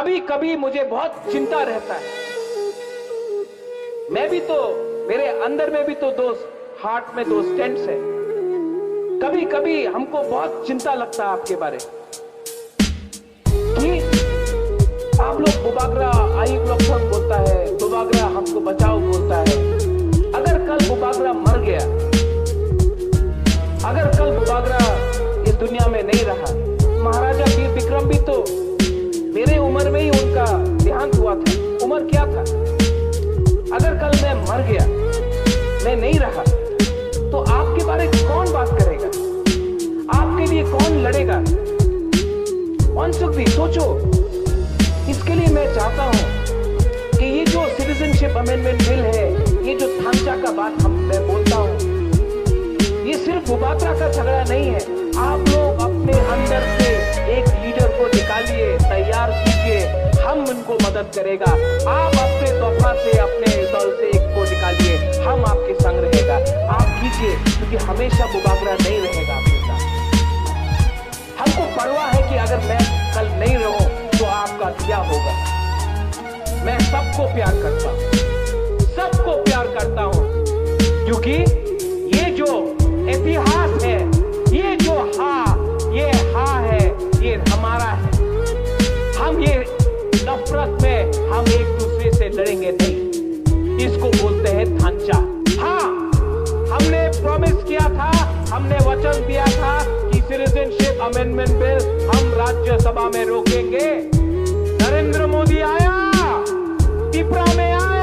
कभी कभी मुझे बहुत चिंता रहता है। मैं भी तो, मेरे अंदर में भी तो दो हार्ट में दो स्टेंट्स है। कभी कभी हमको बहुत चिंता लगता है आपके बारे कि आप लोग बुबागरा, आयुब लोग सब बोलता है, बुबागरा हमको बचाओ बोलता है। अगर कल बुबागरा मर गया, अगर कल बुबागरा इस दुनिया में नहीं रहा, महाराजा वीर विक्रम भी तो मेरे उम्र में ही उनका देहांत हुआ था। उम्र क्या था? अगर कल मैं मर गया, मैं नहीं रहा, तो आपके बारे में कौन बात करेगा? आपके लिए कौन लड़ेगा? कौन सुखी? सोचो। इसके लिए मैं चाहता हूं कि ये जो सिटीजनशिप अमेंडमेंट बिल है, ये जो ढांचा का बात मैं बोलता हूं, ये सिर्फ बुबागरा का झगड़ा नहीं है। आप लोग अपने अंदर से एक लीडर को निकालिए, तैयार कीजिए, हम उनको मदद करेगा। आप अपने दफा से, अपने दल से एक को निकालिए, हम आपके संग रहेगा। आप कीजिए, क्योंकि हमेशा बुबागरा नहीं रहेगा आपके साथ। हमको परवाह है कि अगर मैं कल नहीं रहूं तो आपका क्या होगा। मैं सबको प्यार करता हूं, सबको प्यार करता हूं, क्योंकि ये जो इतिहास है, ये जो ये है, ये हमारा है। हम ये नफरत में हम एक दूसरे से लड़ेंगे नहीं। इसको बोलते हैं ढांचा। हाँ, हमने प्रॉमिस किया था, हमने वचन दिया था कि सिटीजनशिप अमेंडमेंट बिल हम राज्यसभा में रोकेंगे। नरेंद्र मोदी आया, पिपरा में आया,